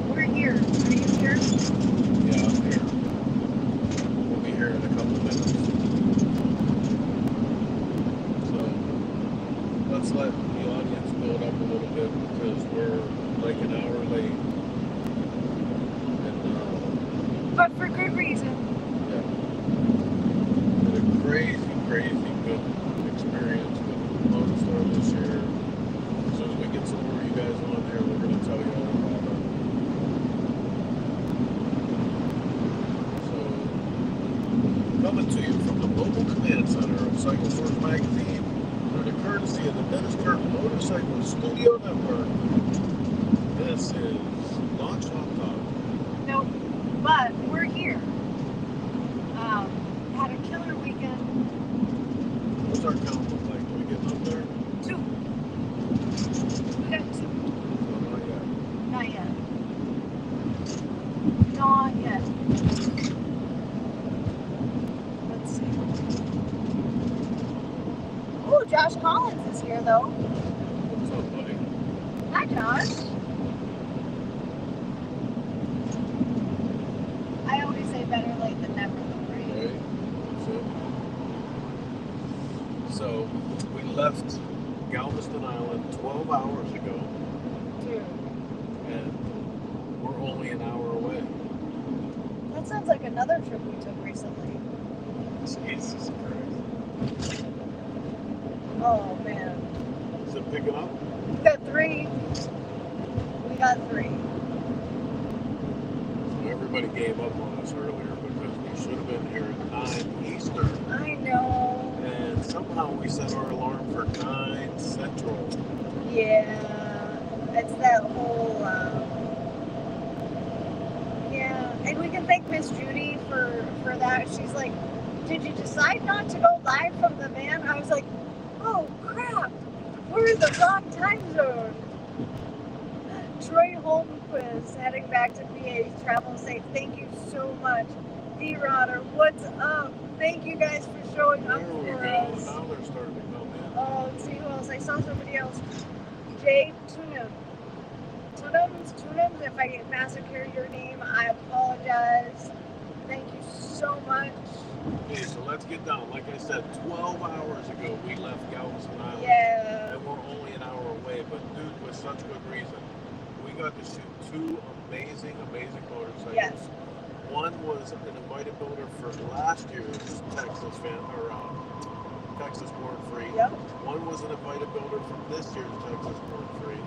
We're here. Are you here? Yeah, I'm here. We'll be here in a couple minutes. So let's let the audience build up a little bit because we're like an hour late. And But for good reason. yeah, had a crazy good experience with Lone Star this year. As soon as we get some more of you guys on there, we're going to tell you all about it. So, coming to you from the Mobile Command Center of Cycle Source Magazine, through the courtesy of the Dennis Kirk Motorcycle Studio Network, this is Non-Stop Talk. No, but we're here. Had a killer weekend. What's our count look like? Are we getting up there? 2. We got 2. No, not yet. Not yet. Not yet. Let's see. Oh, Josh Collins is here, though. What's up, buddy? Hi, Josh. I always say better late than never, though, right? Right? That's it. So, we left Galveston Island 12 hours ago, Dude, and we're only an hour away. that sounds like another trip we took recently. Jesus Christ. Oh, man. Is it picking up? We got 3. We got 3. So everybody gave up on us earlier because we should have been here at 9 Eastern. I know. And somehow we set our alarm for 9 Central. Yeah. It's that whole, yeah. And we can thank Miss Judy for that. She's like, did you decide not to go live from the van? I was like, oh, crap. We're in the wrong time zone. Troy Holmquist heading back to PA. Travel safe. Thank you so much. D-Rodder, what's up? Thank you guys for showing up There we for go. us. Now they're starting to come in. Oh, let's see who else. I saw somebody else. Jay Tunum. Tunums, if I massacre your name, I apologize. Thank you so much. Okay, so let's get down. Like I said, 12 hours ago we left Galveston Island. Yeah. And we're only an hour away, but dude, with such good reason. We got to shoot 2 amazing motorcycles. Yes. One was an invited builder for last year's Texas Texas Born Free. Yep. One was an invited builder from this year's Texas Born Free.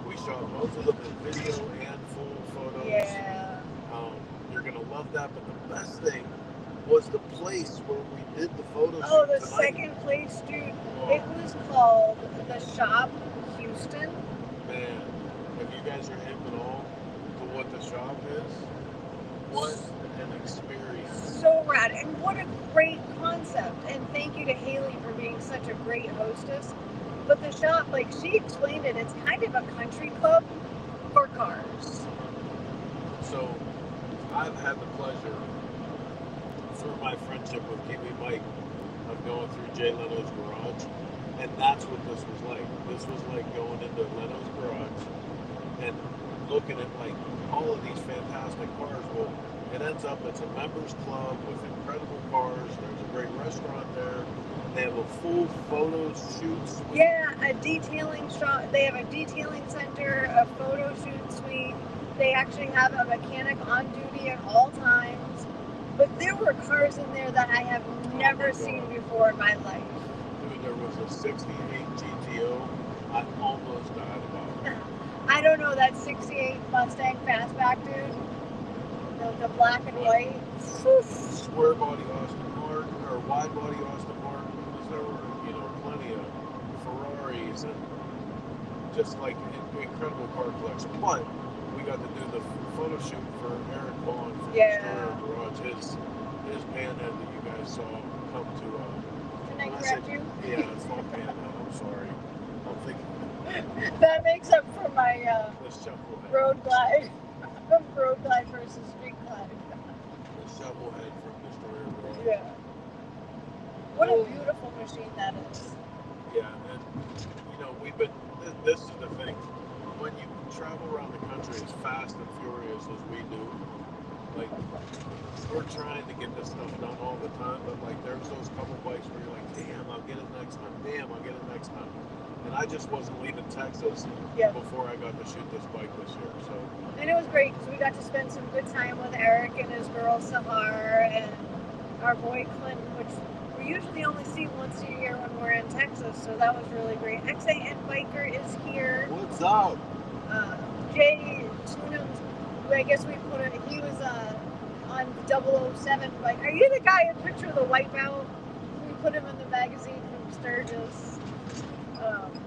We shot both of them in video and full photos. Yeah. You're gonna love that, but the best thing was the place where we did the photo Oh, shoot the tonight. second place, dude. Oh. It was called The Shop Houston. Man, if you guys are hip at all to what the shop is, what an experience. So rad. And what a great concept. And thank you to Haley for being such a great hostess. But the shop, like she explained it, it's kind of a country club for cars. So, I've had the pleasure, through my friendship with Kiwi Mike, of going through Jay Leno's garage. And that's what this was like. This was like going into Leno's garage and looking at like all of these fantastic cars. Well, it ends up it's a members club with incredible cars. There's a great restaurant there. They have a full photo shoot suite. Yeah, a detailing shop. They have a detailing center, a photo shoot suite. They actually have a mechanic on duty at all times. But there were cars in there that I have never seen before in my life. Dude, there was a 68 GTO. I almost died about it. I don't know, that 68 Mustang Fastback, dude. The black and white. Square body Aston Martin or wide body Aston Martins. There were, plenty of Ferraris and just like an incredible car collection. But we got to do the photo shoot for Eric Bond from Destroyer Garage. His panhead that you guys saw come to. Can I correct you? Yeah, it's not panhead. I'm sorry. I'm thinking. That makes up for my road glide. Road glide versus street glide. The shovelhead from Destroyer Garage. Yeah. What a beautiful machine that is. Yeah, and we've been. This is the thing. When you travel around the country as fast and furious as we do, like we're trying to get this stuff done all the time, but like there's those couple bikes where you're like, damn, I'll get it next time. Damn, I'll get it next time. And I just wasn't leaving Texas before I got to shoot this bike this year. So. And it was great because we got to spend some good time with Eric and his girl Sahar and our boy Clinton, which we usually only see once a year when we're in Texas. So that was really great. XAN Biker is here. What's up? Jay Tunham's, I guess we put it, he was on 007 bike. Are you the guy in picture of the Wipeout? We put him in the magazine from Sturgis.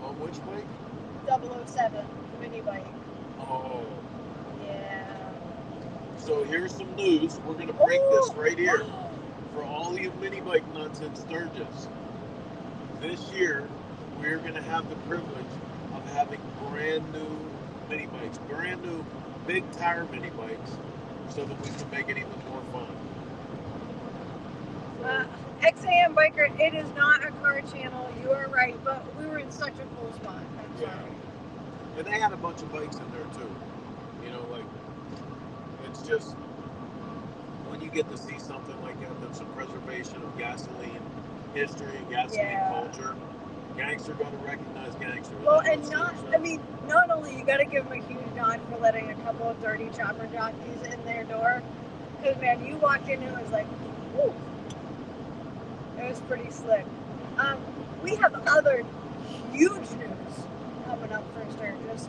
On which bike? 007 mini bike. Oh. Yeah. So here's some news. We're going to break this right here. For all you mini bike nuts in Sturgis, this year we're going to have the privilege of having brand new mini bikes, brand new big tire mini bikes, so that we can make it even more fun. XAM Biker, it is not a car channel, you are right, but we were in such a cool spot. I'm sorry. And they had a bunch of bikes in there too. You know, like, it's just, when you get to see something like that, that's a preservation of gasoline history and gasoline culture, gangster got to recognize gangster. Well, and not only you got to give them a huge nod for letting a couple of dirty chopper jockeys in their door, because man, you walked in and it was like, whoo. It was pretty slick. We have other huge news coming up for Sturgis.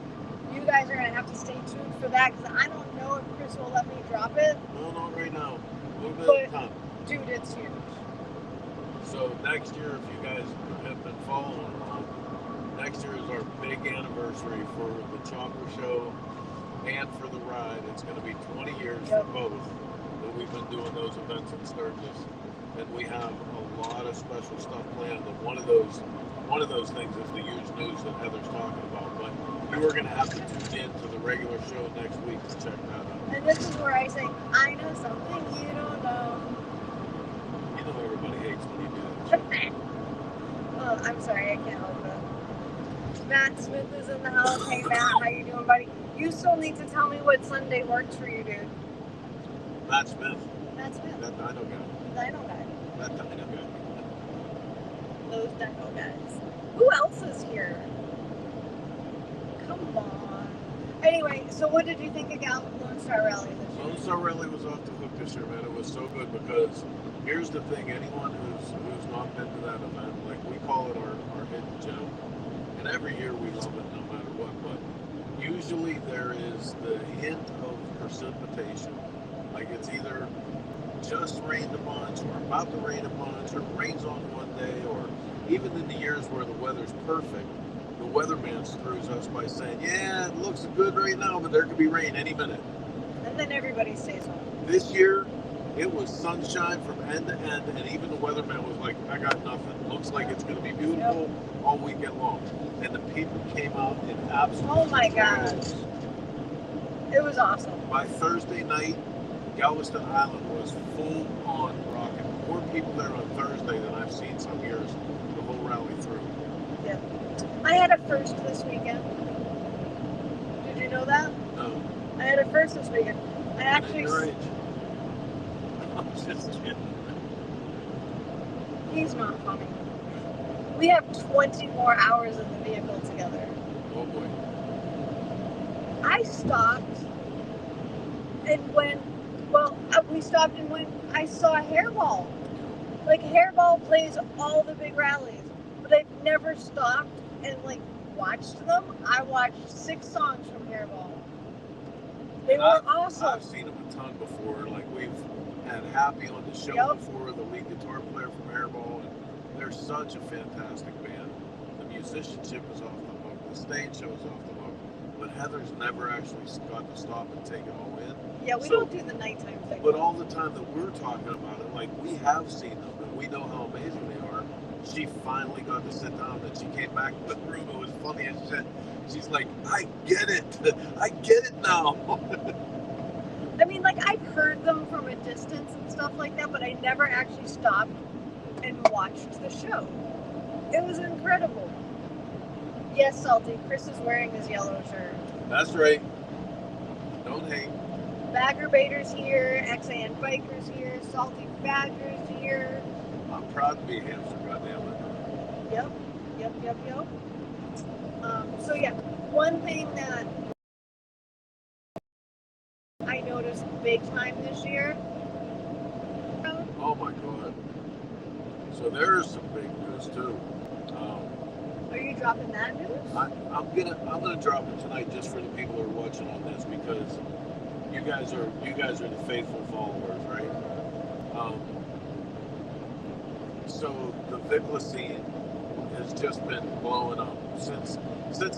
You guys are going to have to stay tuned for that because I don't know if Chris will let me drop it. No, not right now. A little bit of time. Dude, it's huge. So next year, if you guys have been following along, next year is our big anniversary for the Chopper Show and for the ride. It's going to be 20 years for both that we've been doing those events in Sturgis. And we have a lot of special stuff planned. And one of those things is the huge news that Heather's talking about. But you are going to have to tune in to the regular show next week to check that out. And this is where I say, I know something you don't know. You know everybody hates when you do that. Oh, I'm sorry, I can't help it. Matt Smith is in the house. Hey Matt, how you doing, buddy? You still need to tell me what Sunday works for you, dude. Matt Smith. Matt Smith. That Dino guy. Dino guy. That Dino guy. Those Dino guys. Who else is here? Come on. Anyway, so what did you think of Lone Star Rally this year? Lone Star Rally was off the hook this year, man. It was so good because here's the thing: anyone who's not been to that event, like we call it our hidden gem, and every year we love it no matter what. But usually there is the hint of precipitation, like it's either just rained a bunch or about to rain a bunch or rains on one day, or even in the years where the weather's perfect, the weatherman screws us by saying, yeah, it looks good right now, but there could be rain any minute. And then everybody stays home. This year, it was sunshine from end to end, and even the weatherman was like, I got nothing. Looks like it's going to be beautiful all weekend long. And the people came out in absolute Oh my gosh. It was awesome. By Thursday night, Galveston Island was full on rocking. More people there on Thursday than I've seen some years the whole rally through. Yeah. I had a first this weekend. Did you know that? No. I had a first this weekend. I actually. Your age. I'm just kidding. He's not funny. We have 20 more hours in the vehicle together. Oh boy. I stopped and we stopped and went, I saw Hairball. Like, Hairball plays all the big rallies, but I've never stopped and, watched them. I watched 6 songs from Hairball. They were awesome. I've seen them a ton before. Like, we've had Happy on the show before, the lead guitar player from Hairball, and they're such a fantastic band. The musicianship is off the hook. The stage show is off the hook. But Heather's never actually got to stop and take it all in. Yeah, we don't do the nighttime thing. But all the time that we're talking about it, we have seen them, and we know how amazing they are. She finally got to sit down, and she came back to the room. It was funny as shit. She's like, I get it. I get it now. I mean, I've heard them from a distance and stuff like that, but I never actually stopped and watched the show. It was incredible. Yes, Salty. Chris is wearing his yellow shirt. That's right. Don't hate. Bagger Baiter's here. XAN Biker's here. Salty Badger's here. I'm proud to be a hamster, goddammit. Yep. So yeah, one thing that I noticed big time this year. Oh my god. So there's some big news too. Are you dropping that news? I'm gonna drop it tonight just for the people who are watching on this, because you guys are the faithful followers, right? So the Vicla scene has just been blowing up since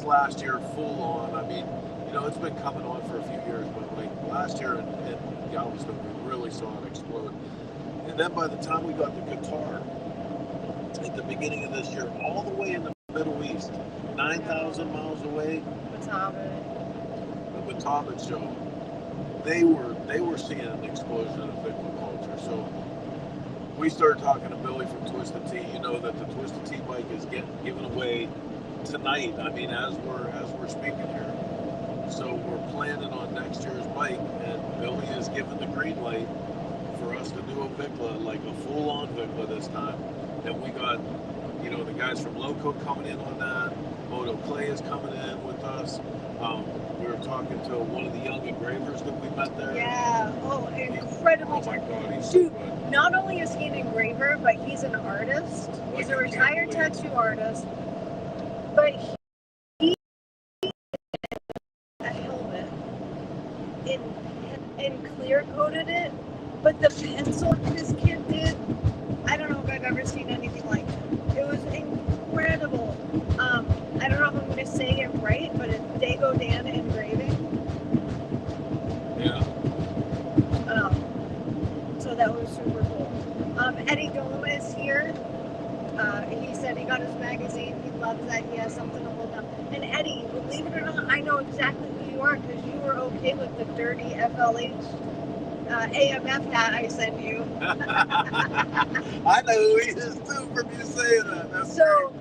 last year, full on. I mean, you know, it's been coming on for a few years, but like last year in Galveston, we really saw it explode. And then by the time we got the guitar at the beginning of this year, all the way in the Middle East, 9,000 miles away, the Batavia show, they were seeing an explosion of Vicla culture. So we started talking to Billy from Twisted Tea. You know that the Twisted Tea bike is given away tonight. I mean, as we're speaking here. So we're planning on next year's bike, and Billy is giving the green light for us to do a Vicla, like a full-on Vicla this time. And we got, you know, the guys from Loco coming in on that. Moto Clay is coming in with us. We were talking to one of the young engravers that we met there. Yeah. Oh, incredible. Oh my God, he's so good. Not only is he an engraver, but he's an artist. He's a retired tattoo artist. But he a helmet and clear coated it. But the pencil this kid did, I don't know if I've ever seen anything like it. It was incredible. I don't know if I'm going to say it right, but it's Dago Dan engraving. Yeah. So that was super cool. Eddie Doma is here. He said he got his magazine. He loves that. He has something to hold up. And Eddie, believe it or not, I know exactly who you are because you were okay with the dirty FLH AMF hat I sent you. I know who he is too from you saying that. That's so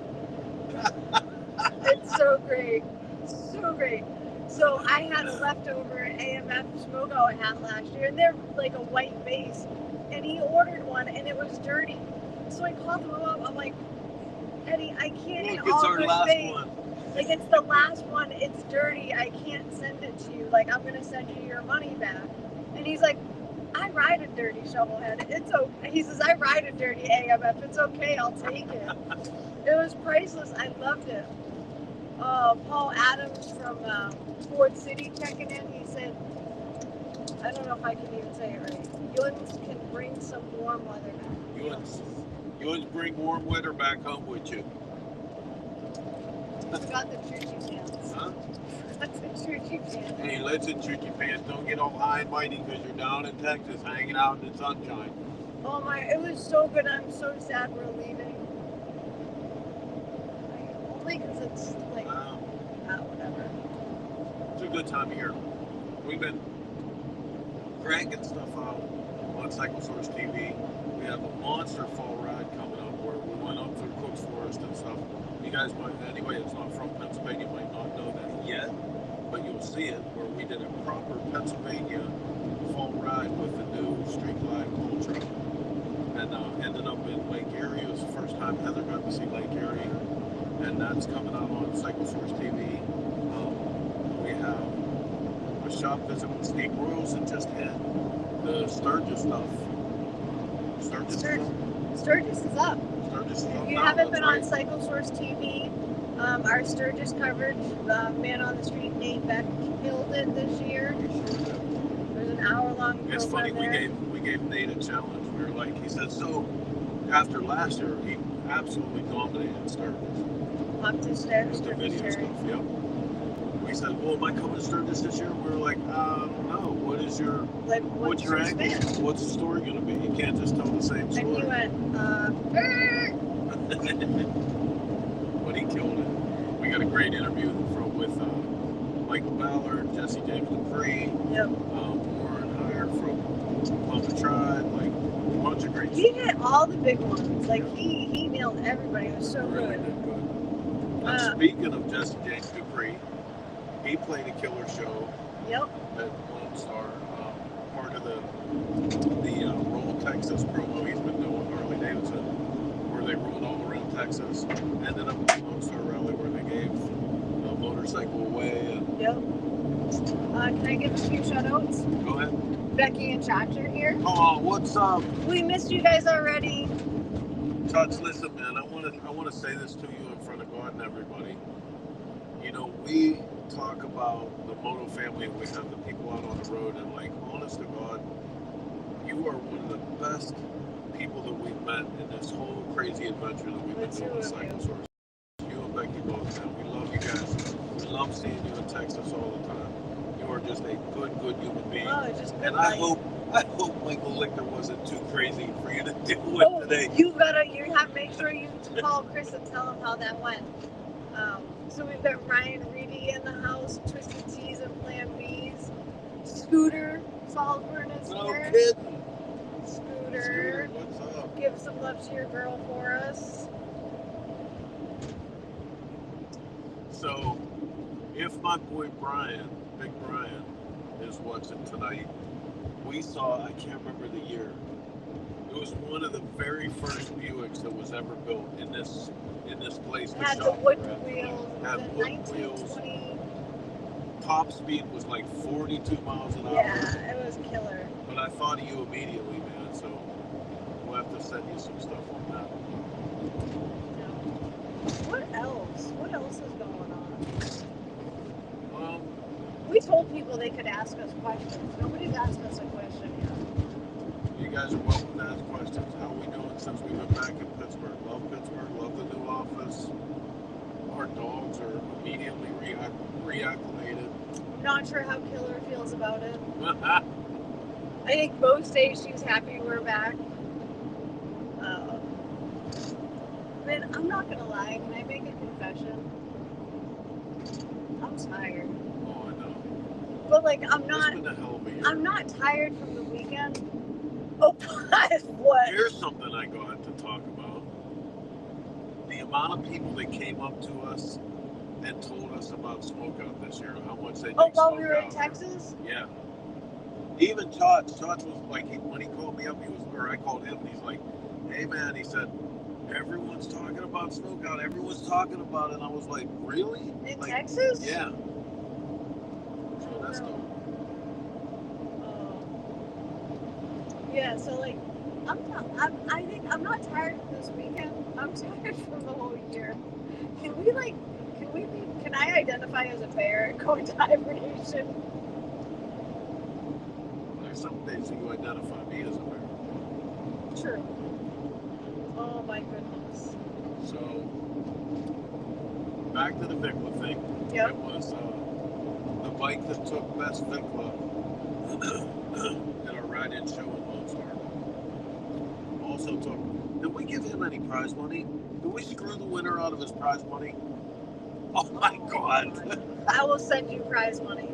it's so great. So great. So I had a leftover AMF Smogo hat last year, and they're like a white base. And he ordered one, and it was dirty. So I called him up. I'm like, Eddie, I can't in all good faith. Like, it's the last one. It's dirty. I can't send it to you. Like, I'm going to send you your money back. And he's like, I ride a dirty shovelhead. It's okay. He says, I ride a dirty AMF. It's okay. I'll take it. It was priceless. I loved it. Paul Adams from Ford City checking in. He said, I don't know if I can even say it right. Yuns can bring some warm weather back. Yuns bring warm weather back home with you. I got the churchy pants. Huh? That's the churchy pants. Hey, listen, churchy pants, don't get all high and mighty because you're down in Texas hanging out in the sunshine. Oh my, it was so good. I'm so sad we're leaving. Only because it's like, whatever. It's a good time of year. We've been cranking stuff out on Cycle Source TV. We have a monster fall ride coming up where we went up through Cook's Forest and stuff. You guys might, anyway, it's not from Pennsylvania, might not know that yet, but you'll see it where we did a proper Pennsylvania fall ride with the new Street Glide Ultra. And ended up in Lake Erie. It was the first time Heather got to see Lake Erie. And that's coming out on Cycle Source TV. We have a shop visit with Steve Royals that just hit the Sturgis stuff. Sturgis is up. Sturgis is up. Sturgis is up. If you haven't been on Cycle Source TV, our Sturgis coverage, Man on the Street, Nate Beck killed it this year. There's an hour-long program. It's funny, there. we gave Nate a challenge. We were like, he said, so after last year, he absolutely dominated Sturgis. Up to Sturgis. With the video stuff, yep. We said, well, am I coming to Sturgis this year? We were like, no. What's your angle? What's the story going to be? You can't just tell the same story. And he went, But he killed it. We got a great interview with Michael Ballard, Jesse James Dupree, Warren Heyer from Plum Tribe, like a bunch of great He hit all the big ones. Like, he nailed everybody. It was so really good. did good. Speaking of Jesse James Dupree, he played a killer show Yep. at Lone Star, part of the Roll Texas promo he's been doing with Harley Davidson, where they rolled all around Texas, ended up at the Lone Star rally where they gave a motorcycle away. And Yep. Can I give a few shout outs? Go ahead. Becky and Chach are here. Oh, what's up? We missed you guys already. Chach, listen, man, I want to say this to you in front of God and everybody. You know, we talk about the moto family and we have the people out on the road, and like, honest to God, you are one of the best people that we've met in this whole crazy adventure that we've been doing with Cycle Source. You and Becky both, man. We love you guys. We love seeing you in Texas all the time. You are just a good human being. Oh, just good. And I hope Michael Lichter wasn't too crazy for you to deal with today. You have to make sure you call Chris and tell him how that went. So we've got Ryan Reedy in the house, Twisted Teas and Plan B's, Scooter Saltburn is No here. kidding. Scooter, what's up? give some love to your girl for us. So, if my boy Brian, Big Brian, is watching tonight, we saw, I can't remember the year, it was one of the very first Buicks that was ever built in this place. Had the wood wheels. Had wood wheels. 1920. Top speed was like 42 miles an hour. Yeah, it was killer. But I thought of you immediately, man, so we'll have to send you some stuff on that. What else? What else is going on? Um, We told people they could ask us questions. Nobody's asked us a question yet. you guys are welcome to ask questions. How are we doing since we've been back in Pittsburgh? Love Pittsburgh, love the new office. Our dogs are immediately reacclimated. Not sure how Killer feels about it. I think most days she's happy we're back. Man, I'm not gonna lie. Can I make a confession? I'm tired. Oh, I know. But like, I'm not. It's been a hell of a year. I'm not tired from the weekend. Oh, what? Here's something I got to talk about. The amount of people that came up to us and told us about Smokeout this year, how much they think while we were in Smokeout. Texas? Yeah. Even Chach was like, when he called me up, I called him, and he's like, hey man, he said, everyone's talking about Smokeout, everyone's talking about it, and I was like, really? In like, Texas? Yeah. So that's dope. Yeah, so like, I think I'm not tired from this weekend. I'm tired from the whole year. Can I identify as a bear and go into hibernation? There's some days that you identify me as a bear. True. Oh my goodness. So, back to the Vikla thing. Yep. It was the bike that took Best Vikla at our ride-in show in Lone Star. Also took, did we give him any prize money? Did we screw the winner out of his prize money? Oh my God. I will send you prize money.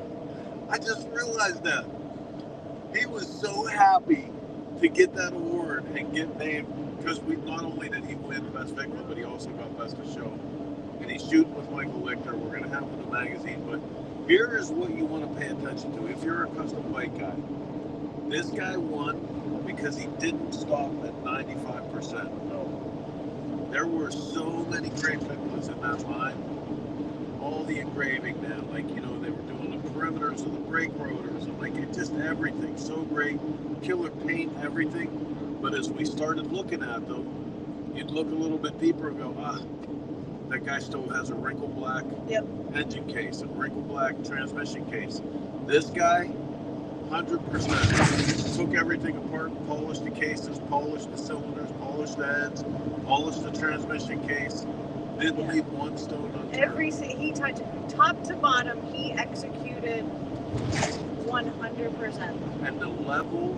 I just realized that. He was so happy to get that award and get named, because not only did he win Best Vikla, but he also got Best of Show. And he's shooting with Michael Lichter. We're going to have him in the magazine. But here is what you want to pay attention to. If you're a custom bike guy, this guy won because he didn't stop at 95%. There were so many great Viklas in that line. All the engraving, man, like, you know, they were doing the perimeters of the brake rotors and like it just everything so great, killer paint, everything. But as we started looking at them, you'd look a little bit deeper and go, that guy still has a wrinkle black engine case and wrinkle black transmission case. This guy, 100%, took everything apart, polished the cases, polished the cylinders, polished the ends, polished the transmission case. Didn't leave one stone unturned. He touched top to bottom. He executed 100%. And the level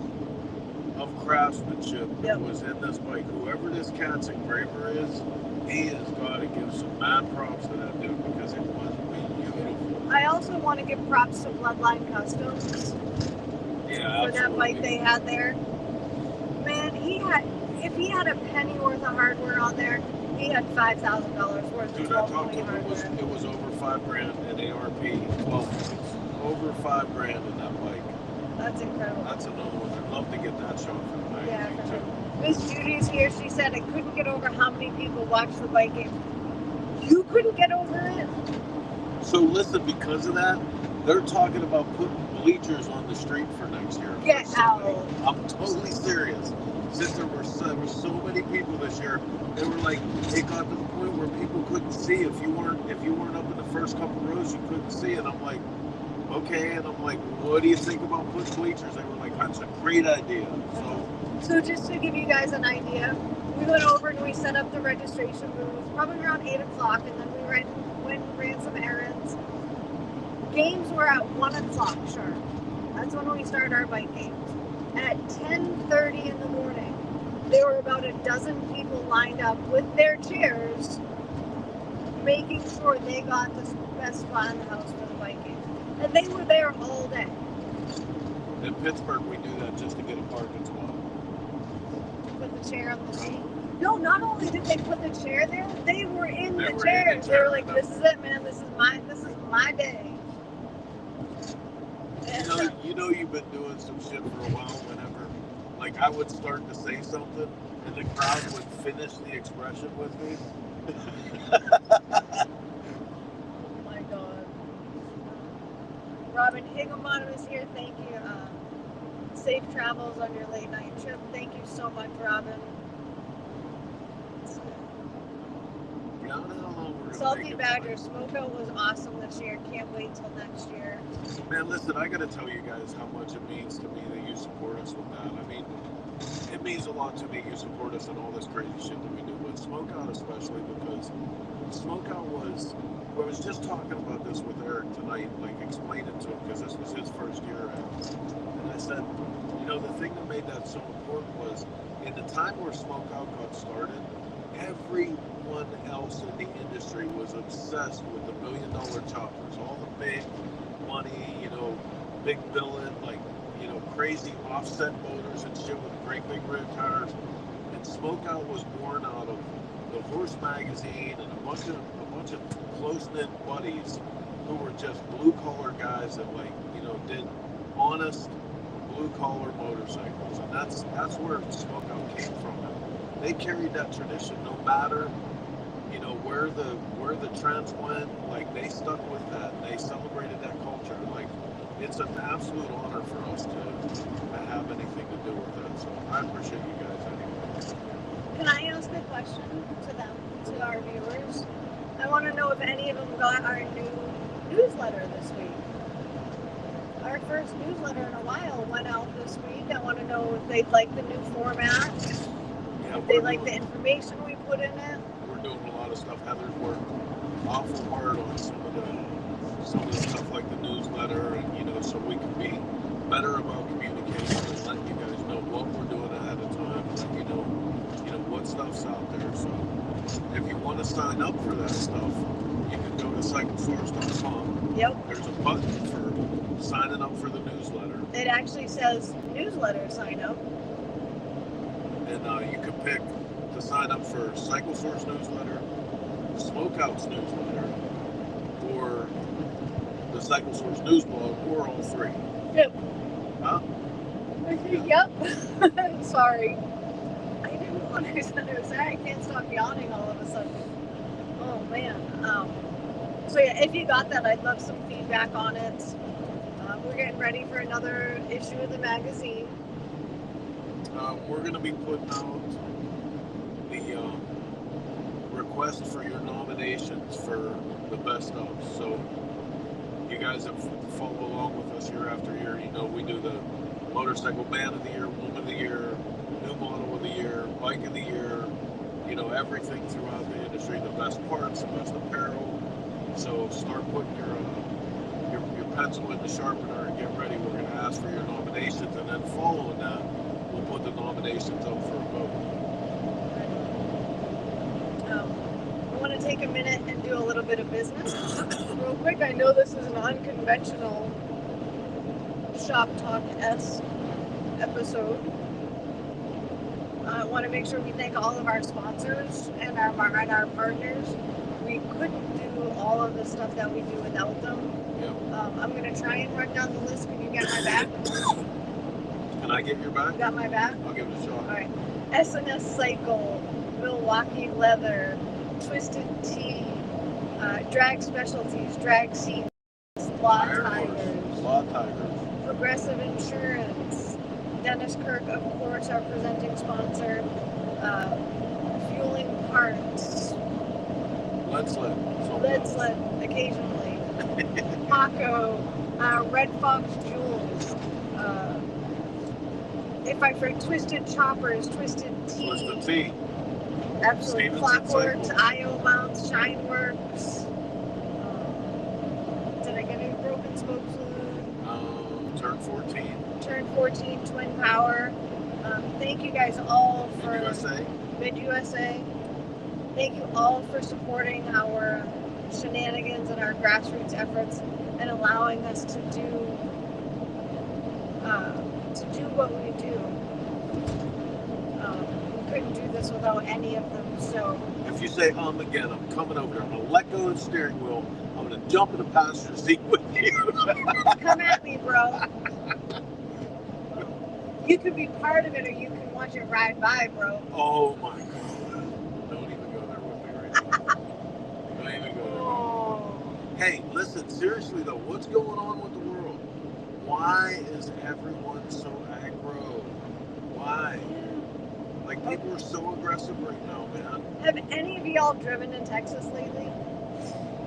of craftsmanship that was in this bike, whoever this cat's engraver is, he has got to give some mad props to that dude because it was beautiful. I also want to give props to Bloodline Customs. Yeah, for that bike they had there. Man, if he had a penny worth of hardware on there, we had $5,000 worth Dude, of I 12 talked to point him. hardware. It was over $5,000 in ARP 12 months. Over $5,000 in that bike. That's incredible. That's another one. I'd love to get that shot for the magazine Yeah, for too. Miss Judy's here. She said I couldn't get over how many people watched the bike game. You couldn't get over it? So listen, because of that, they're talking about putting bleachers on the street for next year. Get out. I'm totally serious. Since there were so many people this year, they were like, it got to the point where people couldn't see. If you weren't up in the first couple rows, you couldn't see. And I'm like, okay. And I'm like, what do you think about putting bleachers? They were like, that's a great idea. So just to give you guys an idea, we went over and we set up the registration booth probably around 8 o'clock, and then we went and ran some errands. Games were at 1 o'clock sharp. That's when we started our bike games. And at 10:30 in the morning, there were about a dozen people lined up with their chairs, making sure they got the best spot in the house for the bike game. And they were there all day. In Pittsburgh, we do that just to get a parking spot. Put the chair on the seat. No, not only did they put the chair there, they were in the were chairs. in the They were chair, like, "This is it, man. This is my day." And, You know you've been doing some shit for a while whenever, like, I would start to say something and the crowd would finish the expression with me. oh my God. Robin Higginbottom is here. Thank you. Safe travels on your late night trip. Thank you so much, Robin. Yeah, I don't know how long we're gonna Salty make it Badger tonight. Smokeout was awesome this year. Can't wait till next year. Man, listen, I gotta tell you guys how much it means to me that you support us with that. I mean, it means a lot to me you support us in all this crazy shit that we do with Smokeout, especially because Smokeout was, I was just talking about this with Eric tonight, like explaining to him, because this was his first year out. And I said, you know, the thing that made that so important was in the time where Smokeout got started, everyone else in the industry was obsessed with the $1 million choppers, all the big money, you know, big billet, like, you know, crazy offset motors and shit with great big rim tires. And Smokeout was born out of the Horse magazine and a bunch of close-knit buddies who were just blue-collar guys that, like, you know, did honest blue-collar motorcycles, and that's where Smokeout came from. And they carried that tradition no matter, you know, where the trends went. Like, they stuck with that. They celebrated that culture. Like, it's an absolute honor for us to have anything to do with that. So I appreciate you guys anyway. Can I ask a question to them, to our viewers? I want to know if any of them got our new newsletter this week. Our first newsletter in a while went out this week. I want to know if they like the new format, if they like the information we put in it. We're doing a lot of stuff. Heather's worked awful hard on some of the stuff like the newsletter, and, you know, so we can be better about communication and letting you guys know what we're doing ahead of time, let you know what stuff's out there. So if you want to sign up for that stuff, you can go to cyclesource.com. Yep. There's a button for signing up for the newsletter. It actually says newsletter sign up. And you can pick to sign up for Cycle Source newsletter, Smokeout's newsletter, or the Cycle Source news blog, or all three. Yep. Huh? Yep. Sorry. I didn't understand what I was saying. I can't stop yawning all of a sudden. Oh man. So yeah, if you got that, I'd love some feedback on it. We're getting ready for another issue of the magazine. We're going to be putting out the request for your nominations for the best of. So you guys have followed along with us year after year. You know, we do the Motorcycle Man of the Year, Woman of the Year, New Model of the Year, Bike of the Year, you know, everything throughout the industry, the best parts, the best apparel. So start putting your pencil in the sharpener and get ready. We're going to ask for your nominations, and then following that, we'll put the nominations up for a vote. I want to take a minute and do a little bit of business real quick. I know this is an unconventional Shop Talk-esque episode. I want to make sure we thank all of our sponsors and our partners. We couldn't do all of the stuff that we do without them. Yep. I'm going to try and run down the list. Can you get my back? Can I get your back? You got my back? I'll give it a shot. All right. S&S Cycle, Milwaukee Leather, Twisted Tea, Drag Specialties, Drag Seats, Law Tigers, Progressive Insurance, Dennis Kirk, of course, our presenting sponsor, Fueling Parts, Lead Sled, occasionally, Paco, Red Fox Jewels, if I forget, Twisted Choppers, Twisted Tea. Absolutely. Clockworks, IO Mounts, Shineworks. Did I get any broken spoke fluid? Turn 14, Twin Power. Thank you guys all for Mid USA. Thank you all for supporting our shenanigans and our grassroots efforts and allowing us to do what we do. We couldn't do this without any of them. So if you say again, I'm coming over there. I'm gonna let go of the steering wheel. I'm gonna jump in the passenger seat with you. Come at me, bro. You could be part of it, or you can watch it ride by, bro. Oh my God! Don't even go there with me right now. Don't even go there. Hey, listen. Seriously though, what's going on with the world? Why is everyone so aggro? Why? Like, people are so aggressive right now, man. Have any of y'all driven in Texas lately?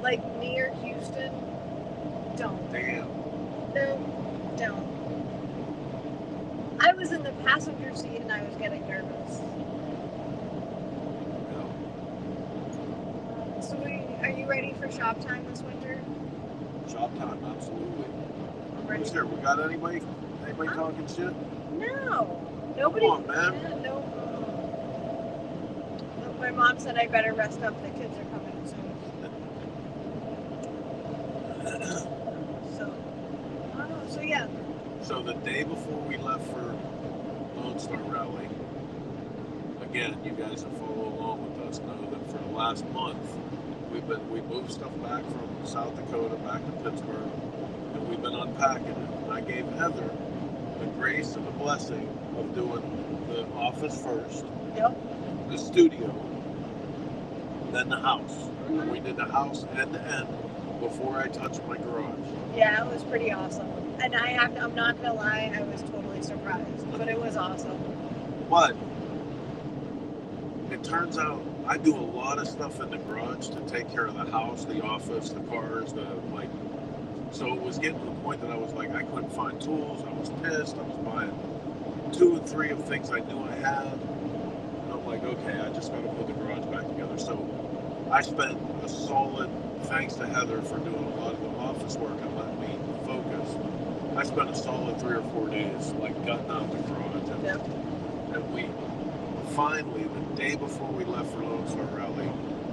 Like near Houston? Don't. Damn. No, don't. I was in the passenger seat and I was getting nervous. Yeah. So are you ready for shop time this winter? Shop time, absolutely. I'm ready. Who's there? We got anybody talking shit? No. Nobody. Come on, man. Yeah, no. My mom said I better rest up. The kids are coming soon. So yeah. So the day before we left for Lone Star Rally, again, you guys that follow along with us know that for the last month we moved stuff back from South Dakota back to Pittsburgh, and we've been unpacking it. And I gave Heather the grace and the blessing of doing the office first, the studio, then the house. Mm-hmm. And we did the house end to end before I touched my garage. Yeah, it was pretty awesome. And I'm not gonna lie, I was totally surprised, but it was awesome. But it turns out I do a lot of stuff in the garage to take care of the house, the office, the cars, so it was getting to the point that I was like, I couldn't find tools. I was pissed. I was buying 2 and 3 of things I knew I had. And I'm like, okay, I just got to put the garage back together. So I spent a solid, thanks to Heather for doing a lot of the office work and letting me focus. I spent a solid 3 or 4 days, like, gutting out the garage. And we finally, the day before we left for Lone Star Rally,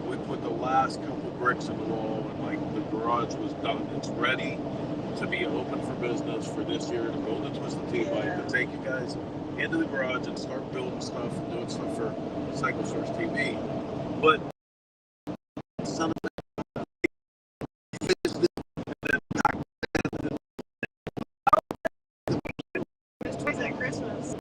we put the last couple bricks in the wall, and like the garage was done. It's ready to be open for business for this year, to build a Twisted Tea bike, to take you guys into the garage and start building stuff and doing stuff for Cycle Source TV. But son of at Christmas.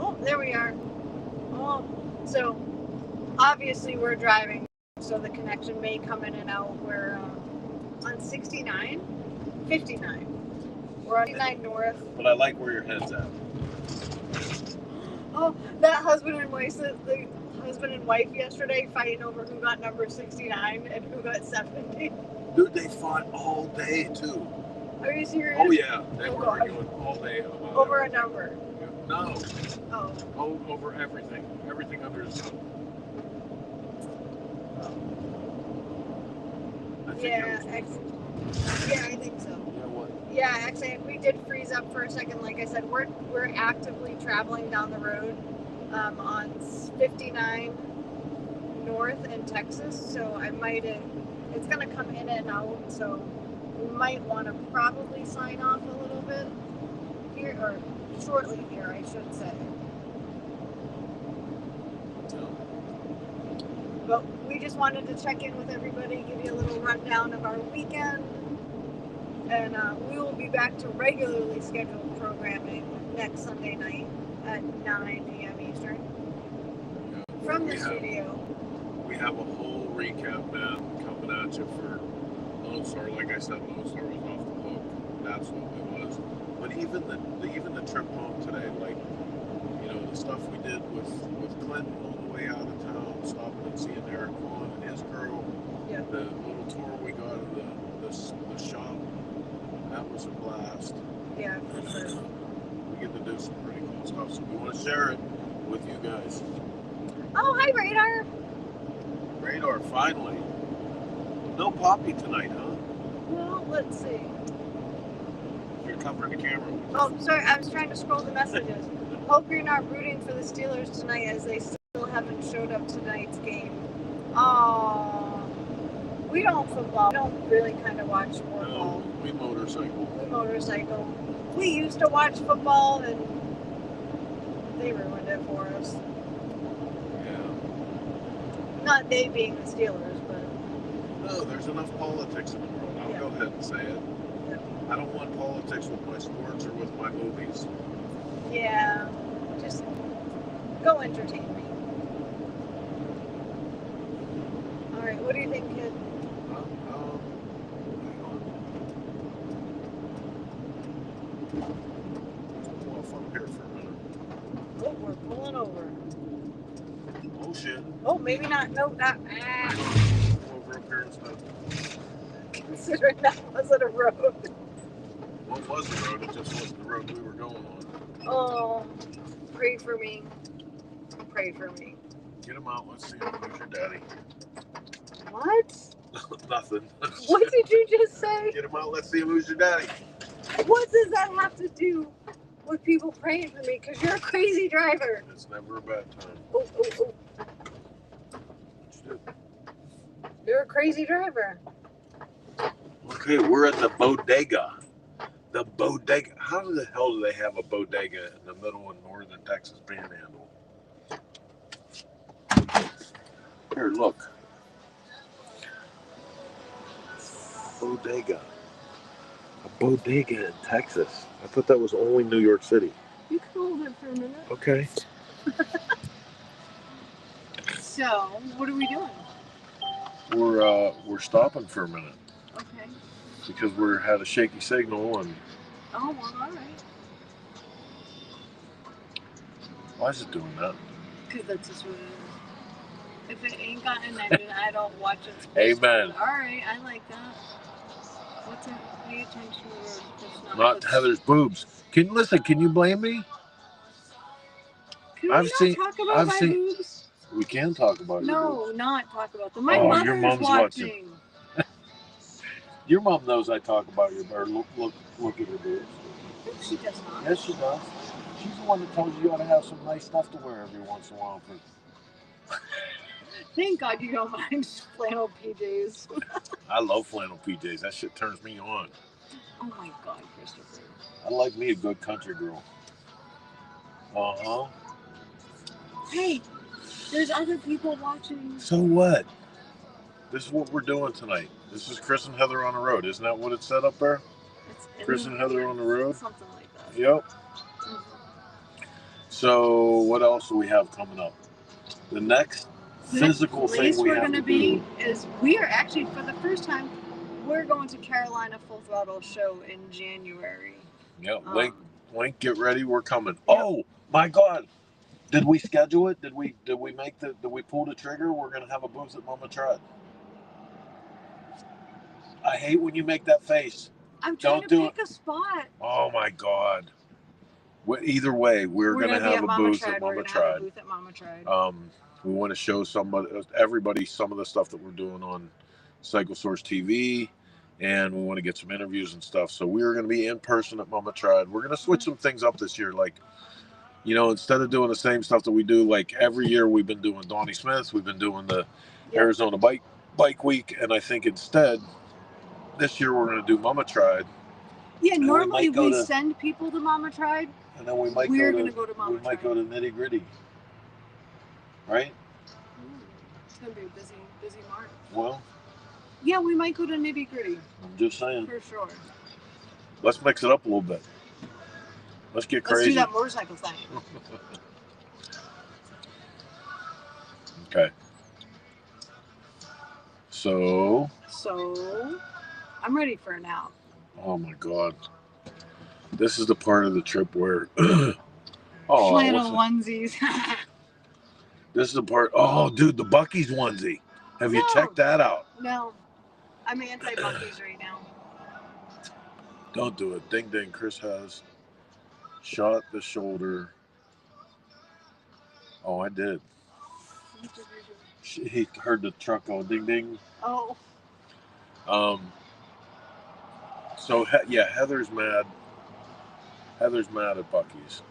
Oh, there we are. Oh, so obviously we're driving, so the connection may come in and out. We're on 69, 59. We're on 59 north. But I like where your head's at. Oh, that husband and wife, the husband and wife yesterday fighting over who got number 69 and who got 70. Dude, they fought all day too. Are you serious? Oh yeah, they were arguing all day about over a number. Yeah. No. Oh. Oh, over everything. Everything under the sun. I think Yeah, it was yeah, I think so. Yeah, what? Yeah, actually, we did freeze up for a second. Like I said, we're actively traveling down the road on 59 north in Texas. So it's gonna come in and out. So we might want to probably sign off a little bit here, or shortly here, I should say. But we just wanted to check in with everybody, give you a little rundown of our weekend. And we will be back to regularly scheduled programming next Sunday night at 9 p.m. Eastern from the studio. We have a whole recap, man, coming at you for Lone Star. Like I said, Lone Star was off the hook. That's what it was. But even the trip home today, like, you know, the stuff we did with Clinton on the way out of town, stopping and seeing Eric Vaughn and his crew. Yeah. The little tour we got of the shop. That was a blast. Yeah, for sure. We get to do some pretty cool stuff, so we want to share it with you guys. Oh, hi, Radar. Radar, finally. No Poppy tonight, huh? Well, let's see. You're covering the camera. Oh, sorry, I was trying to scroll the messages. Hope you're not rooting for the Steelers tonight, as they still haven't showed up tonight's game. We don't football. We don't really kind of watch football. No, we motorcycle. We used to watch football, and they ruined it for us. Yeah. Not they being the Steelers, but... No, there's enough politics in the world. I'll go ahead and say it. Yeah. I don't want politics with my sports or with my movies. Yeah. Just go entertain me. All right, what do you think, kid? Pull off up here for a minute. Oh, we're pulling over. Oh shit. Oh, maybe not. No, not. Pull over up here instead. Considering that wasn't a road. Well, it was a road. It just wasn't the road we were going on. Oh, pray for me. Pray for me. Get him out. Let's see him. Who's your daddy? What? Nothing. What did you just say? Get him out. Let's see him. Who's your daddy? What does that have to do with people praying for me? Because you're a crazy driver. It's never a bad time. Oh. You're a crazy driver. Okay, we're at the bodega. The bodega. How the hell do they have a bodega in the middle of northern Texas Panhandle? Here, look. Bodega. A bodega in Texas. I thought that was only New York City. You can hold it for a minute. Okay. So, what are we doing? We're stopping for a minute. Okay. Because we had a shaky signal and. Oh, well, all right. Why is it doing that? Because that's just what it is. If it ain't got an engine, I don't watch it. Amen. All right, I like that. What's it? Pay attention to the road. Not Heather's boobs. Can you blame me? Can we talk about my boobs? We can talk about your boobs. No, not talk about them. My mother's watching. Your mom knows I talk about your boobs. Look at her boobs. No, she does not. Yes, she does. She's the one that tells you ought to have some nice stuff to wear every once in a while. Thank God you don't mind flannel PJs. I love flannel PJs. That shit turns me on. Oh my God, Christopher. I like me a good country girl. Uh-huh. Hey, there's other people watching. So what? This is what we're doing tonight. This is Chris and Heather on the road. Isn't that what it said up there? Chris and Heather on the road? Something like that. Yep. Mm-hmm. So what else do we have coming up? The next physical thing we're going to be is we are actually, for the first time, we're going to Carolina Full Throttle show in January. Yep. Link, get ready. We're coming. Yep. Oh my God. Did we schedule it? Did we pull the trigger? We're going to have a booth at Mama Tried. I hate when you make that face. I'm trying to pick a spot. Oh my God. Either way, we're gonna be have at a booth at We're Mama gonna have a Tried. booth at Mama Tried. We want to show everybody some of the stuff that we're doing on Cycle Source TV, and we want to get some interviews and stuff. So we're going to be in person at Mama Tried. We're going to switch some things up this year, like, you know, instead of doing the same stuff that we do, like every year we've been doing Donnie Smith's, we've been doing the Arizona Bike Week, and I think instead this year we're going to do Mama Tried. Yeah, normally we send people to Mama Tried, and then we're going to go to Mama Tried. We might go to Nitty Gritty, right? It's going to be a busy March. Well, yeah, we might go to Nitty Gritty. I'm just saying. For sure. Let's mix it up a little bit. Let's get crazy. Let's do that motorcycle thing. Okay. So, I'm ready for a nap. Oh my God. This is the part of the trip where flannel onesies. This is the part. Oh, dude, the Buc-ee's onesie. Have you checked that out? No. I'm anti-Buc-ee's right now. Don't do it. Ding ding. Chris has shot the shoulder. Oh, I did. He heard the truck go ding ding. Oh. So yeah, Heather's mad. Heather's mad at Buc-ee's.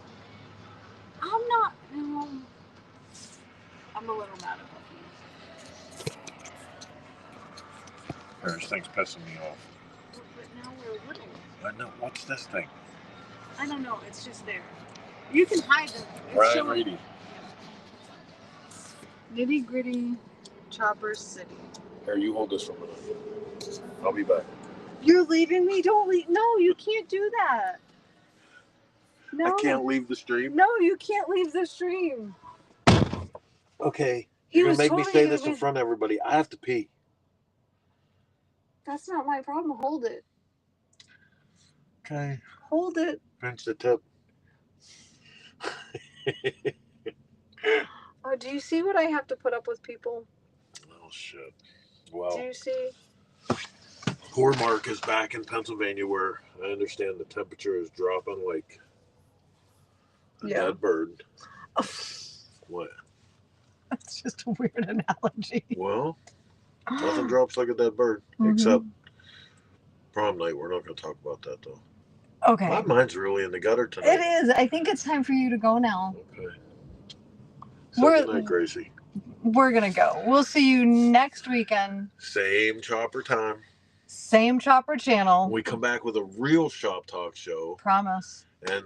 I'm not. No. I'm a little mad at Buc-ee's. This thing's pissing me off. But now we're little. I know. What's this thing? I don't know. It's just there. You can hide them. Brian Reedy. Nitty Gritty Chopper City. Here, you hold this for a minute. I'll be back. You're leaving me? Don't leave. No, you can't do that. No. I can't leave the stream? No, you can't leave the stream. Okay. You're going to make me say this in front of everybody. I have to pee. That's not my problem. Hold it. Okay. Hold it. Pinch the tip. Oh, do you see what I have to put up with, people? Oh, shit. Well. Do you see? Poor Mark is back in Pennsylvania where I understand the temperature is dropping like a dead bird. Oh. What? That's just a weird analogy. Well, nothing drops like a dead bird, except prom night. We're not going to talk about that, though. Okay. My mind's really in the gutter tonight. It is. I think it's time for you to go now. Okay. Good night, Gracie. We're going to go. We'll see you next weekend. Same chopper time. Same chopper channel. We come back with a real shop talk show. Promise. And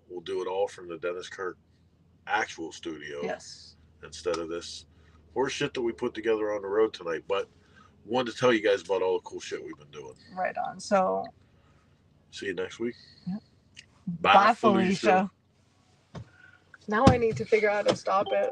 we'll do it all from the Dennis Kirk actual studio. Yes. Instead of this horse shit that we put together on the road tonight. But wanted to tell you guys about all the cool shit we've been doing. Right on. So. See you next week. Yep. Bye, Felicia. Now I need to figure out how to stop it.